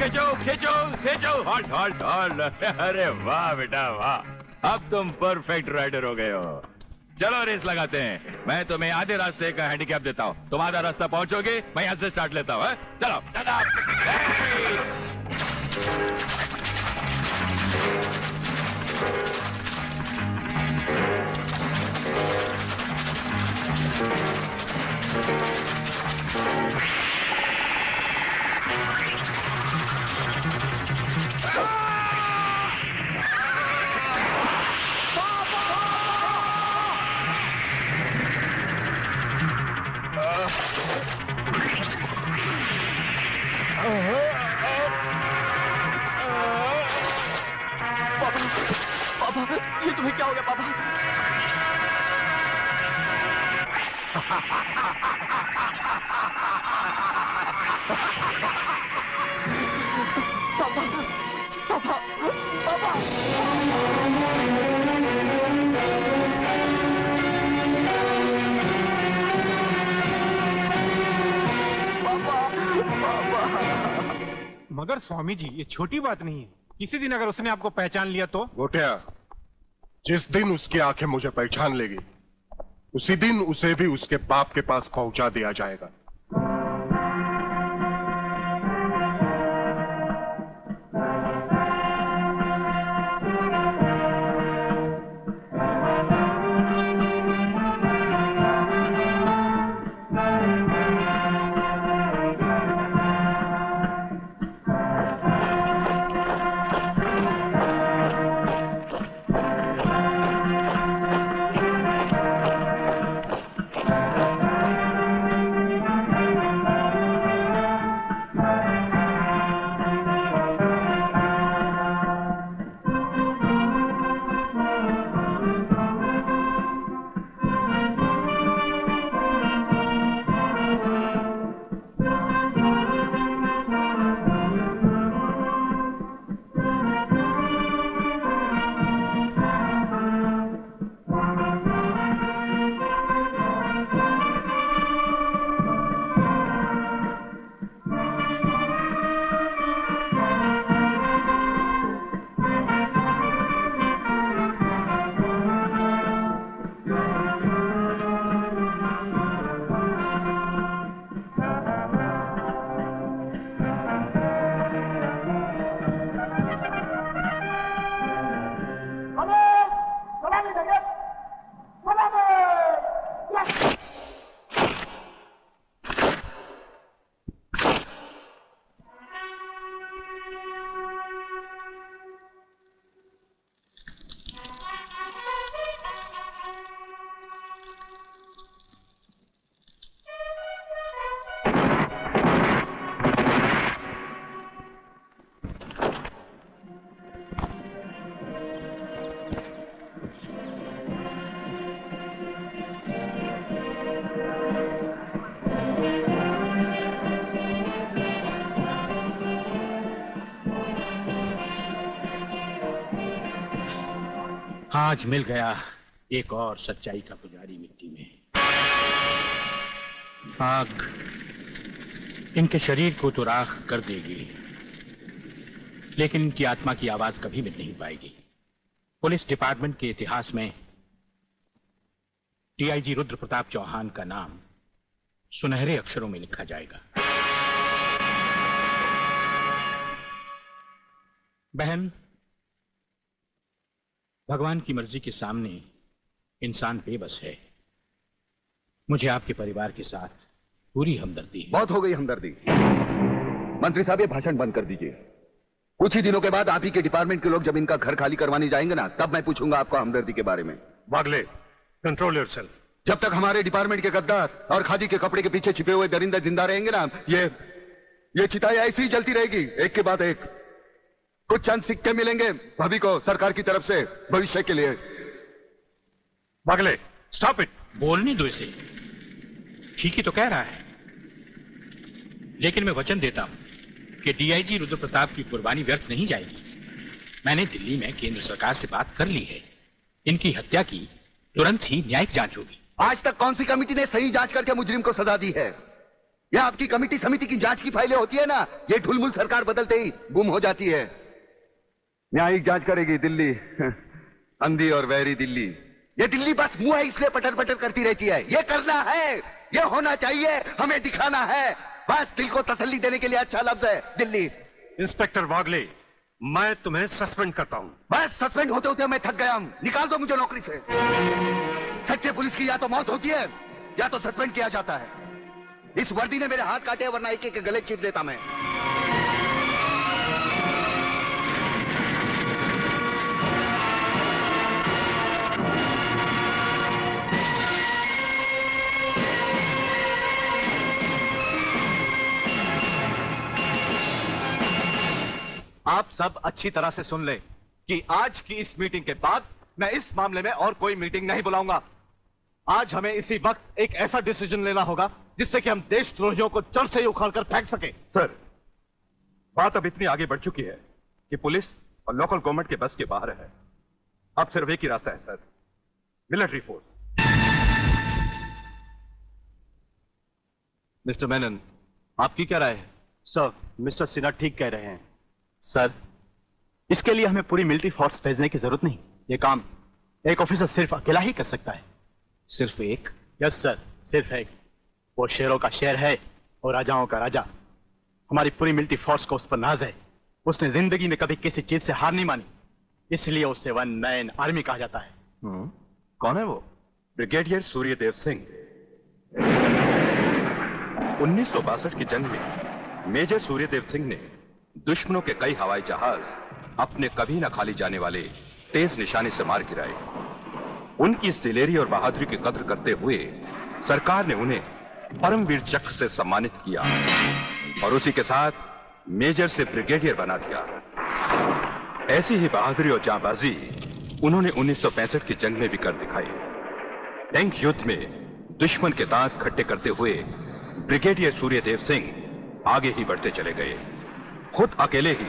खींचो खींचो खींचो, हॉल्ट हॉल्ट हॉल्ट। अरे वाह बेटा वाह, अब तुम परफेक्ट राइडर हो गए हो। चलो रेस लगाते हैं। मैं तुम्हें आधे रास्ते का हैंडीकैप देता हूँ, तुम आधा रास्ता पहुंचोगे, मैं यहाँ से स्टार्ट लेता हूँ। चलो दादा। पापा, ये तुम्हें क्या हो गया पापा? पापा, पापा, पापा। मगर स्वामी जी, ये छोटी बात नहीं है। किसी दिन अगर उसने आपको पहचान लिया तो? गोटिया, जिस दिन उसकी आंखें मुझे पहचान लेगी, उसी दिन उसे भी उसके बाप के पास पहुंचा दिया जाएगा। आज मिल गया एक और सच्चाई का पुजारी मिट्टी में। आग इनके शरीर को तो राख कर देगी, लेकिन इनकी आत्मा की आवाज कभी मिट नहीं पाएगी। पुलिस डिपार्टमेंट के इतिहास में डीआईजी रुद्र प्रताप चौहान का नाम सुनहरे अक्षरों में लिखा जाएगा। बहन, भगवान की मर्जी के सामने इंसान बेबस है। मुझे आपके परिवार के साथ पूरी हमदर्दी है। बहुत हो गई हमदर्दी। मंत्री साहब, ये भाषण बंद कर दीजिए। कुछ ही दिनों के बाद आप ही के डिपार्टमेंट के लोग जब इनका घर खाली करवाने जाएंगे ना, तब मैं पूछूंगा आपको हमदर्दी के बारे में। Bagle, control yourself. जब तक हमारे डिपार्टमेंट के गद्दार और खादी के कपड़े के पीछे छिपे हुए दरिंदे जिंदा रहेंगे ना, ये चिताएं ऐसी ही जलती रहेगी, एक के बाद एक। कुछ चंद सिक्के मिलेंगे भाभी को सरकार की तरफ से भविष्य के लिए। Bagle, stop it. बोलने दो इसे, ठीक ही तो कह रहा है। लेकिन मैं वचन देता हूं कि डीआईजी रुद्र प्रताप की कुर्बानी व्यर्थ नहीं जाएगी। मैंने दिल्ली में केंद्र सरकार से बात कर ली है। इनकी हत्या की तुरंत ही न्यायिक जांच होगी। आज तक कौन सी कमेटी ने सही जांच करके मुजरिम को सजा दी है? ये आपकी कमेटी समिति की जांच की फाइलें होती है ना, ये ढुलमुल सरकार बदलते ही गुम हो जाती है। न्यायिक जांच करेगी दिल्ली, अंधी और वहरी दिल्ली। ये दिल्ली बस मुंह है इसलिए पटर पटर करती रहती है। ये करना है, ये होना चाहिए, हमें दिखाना है, बस दिल को तसल्ली देने के लिए अच्छा लफ्ज है दिल्ली। इंस्पेक्टर वागले, मैं तुम्हें सस्पेंड करता हूं। बस सस्पेंड होते होते मैं थक गया हूं, निकाल दो मुझे नौकरी से। सच्चे पुलिस की या तो मौत होती है या तो सस्पेंड किया जाता है। इस वर्दी ने मेरे हाथ काटे, वरना एक एक गले चीर देता मैं। आप सब अच्छी तरह से सुन लें कि आज की इस मीटिंग के बाद मैं इस मामले में और कोई मीटिंग नहीं बुलाऊंगा। आज हमें इसी वक्त एक ऐसा डिसीजन लेना होगा जिससे कि हम देशद्रोहियों को जड़ से ही उखाड़कर फेंक सके। सर, बात अब इतनी आगे बढ़ चुकी है कि पुलिस और लोकल गवर्नमेंट के बस के बाहर है। अब सिर्फ एक ही रास्ता है sir, military force. Mister Menon, आपकी क्या राय है? सर, मिस्टर सिन्हा ठीक कह रहे हैं। सर, इसके लिए हमें पूरी मिलिट्री फोर्स भेजने की जरूरत नहीं। ये काम एक ऑफिसर सिर्फ अकेला ही कर सकता है। सिर्फ एक? यस सर, सिर्फ एक। वो शेरों का शेर है और राजाओं का राजा। हमारी पूरी मिलिट्री फोर्स को उस पर नाज है। उसने जिंदगी में कभी किसी चीज से हार नहीं मानी, इसलिए उसे वन मैन आर्मी कहा जाता है। कौन है वो? ब्रिगेडियर सूर्यदेव सिंह। 1962 की जंग में मेजर सूर्यदेव सिंह ने दुश्मनों के कई हवाई जहाज अपने कभी न खाली जाने वाले तेज निशाने से मार गिराए। उनकी इस दिलेरी और बहादुरी की कद्र करते हुए सरकार ने उन्हें परमवीर चक्र से सम्मानित किया और उसी के साथ मेजर से ब्रिगेडियर बना दिया। ऐसी ही बहादुरी और जांबाजी उन्होंने 1965 की जंग में भी कर दिखाई। टैंक युद्ध में दुश्मन के दांत खट्टे करते हुए ब्रिगेडियर सूर्यदेव सिंह आगे ही बढ़ते चले गए। खुद अकेले ही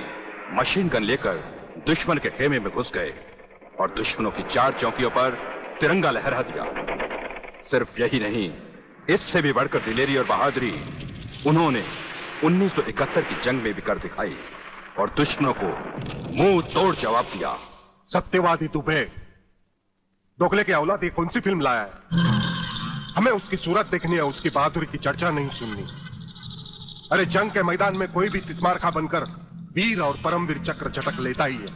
मशीन गन लेकर दुश्मन के खेमे में घुस गए और दुश्मनों की 4 चौकियों पर तिरंगा लहरा दिया। सिर्फ यही नहीं, इससे भी बढ़कर दिलेरी और बहादुरी उन्होंने 1971 की जंग में भी कर दिखाई और दुश्मनों को मुंह तोड़ जवाब दिया। सत्यवादी दुबे, दोगले के औलाद ये कौन सी फिल्म लाया है? हमें उसकी सूरत देखनी है, उसकी बहादुरी की चर्चा नहीं सुननी। अरे जंग के मैदान में कोई भी तिस्मारखा बनकर वीर और परमवीर चक्र झटक लेता ही है,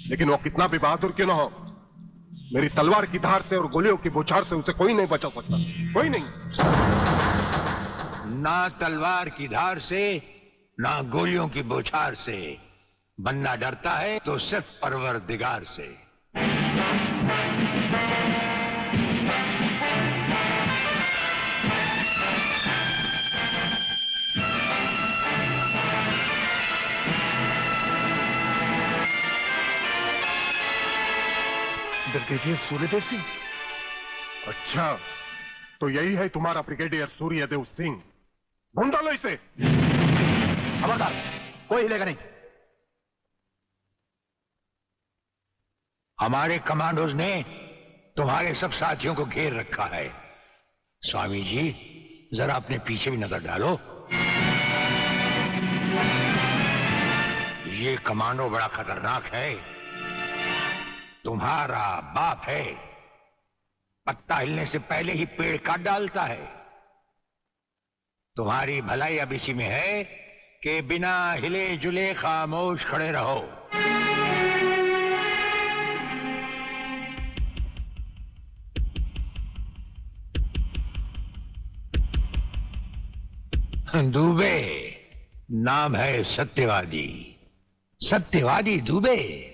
लेकिन वो कितना भी बहादुर क्यों ना हो, मेरी तलवार की धार से और गोलियों की बौछार से उसे कोई नहीं बचा सकता। कोई नहीं। ना तलवार की धार से, ना गोलियों की बौछार से। बनना डरता है तो सिर्फ परवरदिगार से। ब्रिगेडियर सूर्यदेव सिंह? अच्छा, तो यही है तुम्हारा ब्रिगेडियर सूर्यदेव सिंह। ढूंढ लो इसे। खबरदार, कोई हिलेगा नहीं। हमारे कमांडोज ने तुम्हारे सब साथियों को घेर रखा है। स्वामी जी, जरा अपने पीछे भी नजर डालो। ये कमांडो बड़ा खतरनाक है। तुम्हारा बाप है, पत्ता हिलने से पहले ही पेड़ काट डालता है। तुम्हारी भलाई अब इसी में है कि बिना हिले जुले खामोश खड़े रहो। दुबे नाम है सत्यवादी। सत्यवादी दुबे।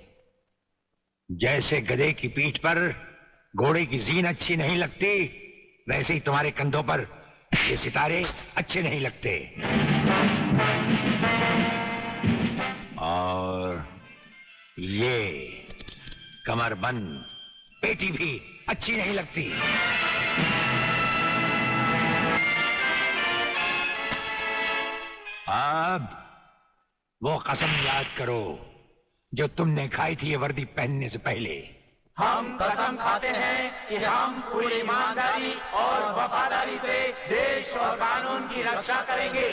जैसे गधे की पीठ पर घोड़े की जीन अच्छी नहीं लगती, वैसे ही तुम्हारे कंधों पर ये सितारे अच्छे नहीं लगते। और ये कमरबंद पेटी भी अच्छी नहीं लगती। अब वो कसम याद करो जो तुमने खाई थी ये वर्दी पहनने से पहले। हम कसम खाते हैं कि हम पूरी ईमानदारी और वफादारी से देश और कानून की रक्षा करेंगे।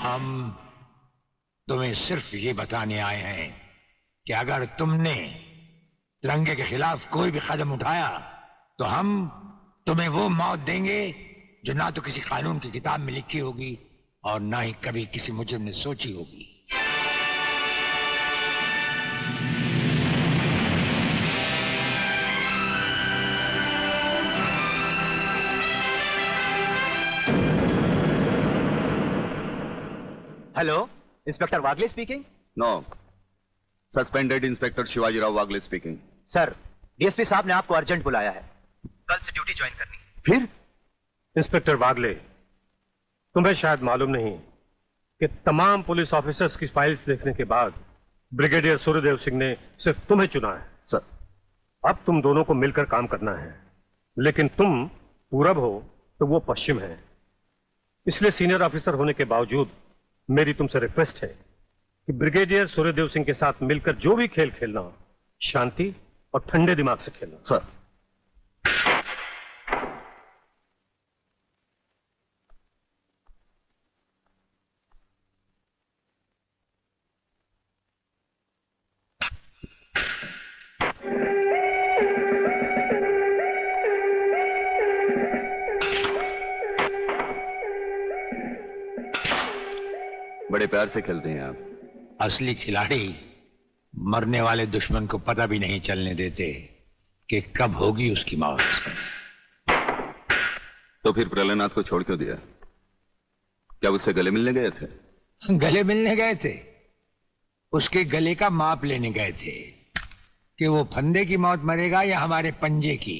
हम तुम्हें सिर्फ ये बताने आए हैं कि अगर तुमने तिरंगे के खिलाफ कोई भी कदम उठाया तो हम तुम्हें वो मौत देंगे जो ना तो किसी कानून की किताब में लिखी होगी और ना ही कभी किसी मुजरिम ने सोची होगी। Hello, inspector Wagle speaking. No, suspended inspector Shivaji Rao Wagle speaking. Sir, DSP साहब ने आपको अर्जेंट बुलाया है, कल से ड्यूटी ज्वाइन करनी है। फिर? इंस्पेक्टर वागले, तुम्हें शायद मालूम नहीं कि तमाम पुलिस ऑफिसर्स की फाइल्स देखने के बाद ब्रिगेडियर सूर्यदेव सिंह ने सिर्फ तुम्हें चुना है। सर, अब तुम दोनों को मिलकर काम करना है, लेकिन तुम पूरब हो तो वो पश्चिम है, इसलिए सीनियर ऑफिसर होने के बावजूद मेरी तुमसे रिक्वेस्ट है कि ब्रिगेडियर सूर्यदेव सिंह के साथ मिलकर जो भी खेल खेलना हो, शांति और ठंडे दिमाग से खेलना। सर। बड़े प्यार से खेलते हैं आप। असली खिलाड़ी मरने वाले दुश्मन को पता भी नहीं चलने देते कि कब होगी उसकी मौत। तो फिर प्रलयनाथ को छोड़ क्यों दिया? क्या उससे गले मिलने गए थे? गले मिलने गए थे? उसके गले का माप लेने गए थे कि वो फंदे की मौत मरेगा या हमारे पंजे की।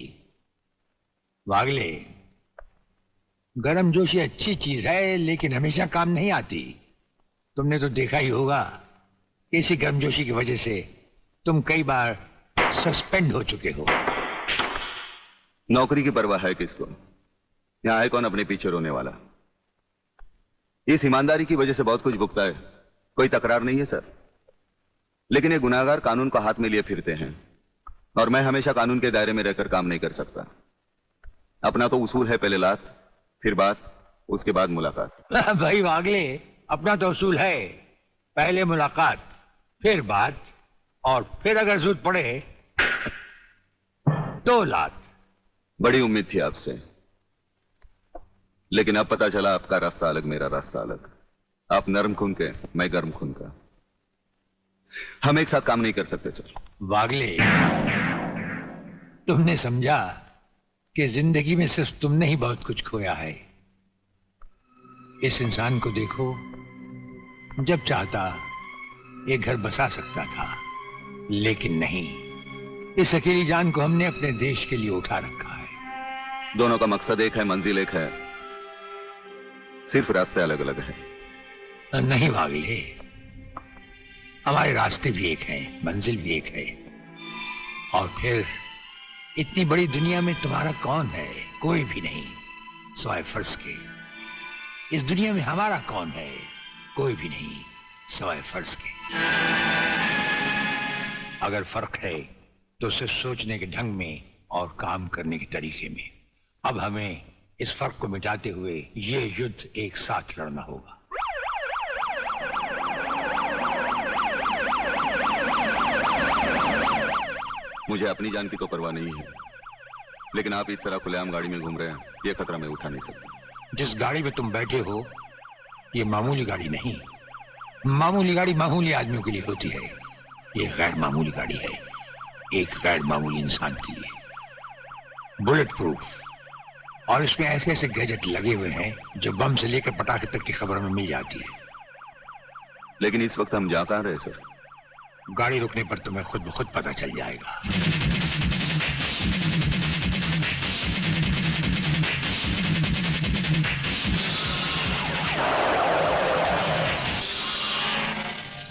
वागले, गर्मजोशी अच्छी चीज है लेकिन हमेशा काम नहीं आती। तुमने तो देखा ही होगा कि इसी गर्मजोशी की वजह से तुम कई बार सस्पेंड हो चुके हो। नौकरी की परवाह है किसको? यहां है कौन अपने पीछे रोने वाला? इस ईमानदारी की वजह से बहुत कुछ भुगता है, कोई तकरार नहीं है सर। लेकिन ये गुनाहगार कानून को हाथ में लिए फिरते हैं और मैं हमेशा कानून के दायरे में रहकर काम नहीं कर सकता। अपना तो उसूल है, पहले लात फिर बात, उसके बाद मुलाकात। भाई वागले, अपना तो उसूल है, पहले मुलाकात फिर बात और फिर अगर जरूरत पड़े तो लात। बड़ी उम्मीद थी आपसे, लेकिन अब पता चला आपका रास्ता अलग, मेरा रास्ता अलग। आप नरम खून के, मैं गर्म खून का। हम एक साथ काम नहीं कर सकते सर। वागले, तुमने समझा कि जिंदगी में सिर्फ तुमने ही बहुत कुछ खोया है। इस इंसान को देखो, जब चाहता एक घर बसा सकता था, लेकिन नहीं, इस अकेली जान को हमने अपने देश के लिए उठा रखा है। दोनों का मकसद एक है, मंजिल एक है, सिर्फ रास्ते अलग अलग हैं। नहीं वागले, हमारे रास्ते भी एक हैं, मंजिल भी एक है। और फिर इतनी बड़ी दुनिया में तुम्हारा कौन है? कोई भी नहीं, सिवाय फर्ज के। इस दुनिया में हमारा कौन है? कोई भी नहीं, सिवाय फर्ज के। अगर फर्क है तो सिर्फ सोचने के ढंग में और काम करने के तरीके में। अब हमें इस फर्क को मिटाते हुए ये युद्ध एक साथ लड़ना होगा। मुझे अपनी जान की तो परवाह नहीं है, लेकिन आप इस तरह खुलेआम गाड़ी में घूम रहे हैं, यह खतरा मैं उठा नहीं सकता। जिस गाड़ी में तुम बैठे हो ये मामूली गाड़ी नहीं। मामूली गाड़ी मामूली आदमियों के लिए होती है, ये गैर मामूली गाड़ी है, एक गैर मामूली इंसान के लिए। बुलेट प्रूफ, और इसमें ऐसे ऐसे गैजेट लगे हुए हैं जो बम से लेकर पटाखे तक की खबर में मिल जाती है। लेकिन इस वक्त हम जा कहां रहे सर? गाड़ी रुकने पर तुम्हें खुद ब खुद पता चल जाएगा।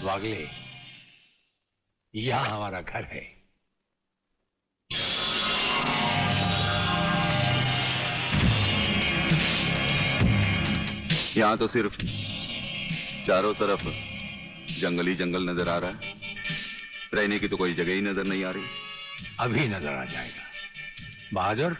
वागले, यहां हमारा घर है। यहां तो सिर्फ चारों तरफ जंगल ही जंगल नजर आ रहा है। रहने की तो कोई जगह ही नजर नहीं आ रही। अभी नजर आ जाएगा। बहादुर,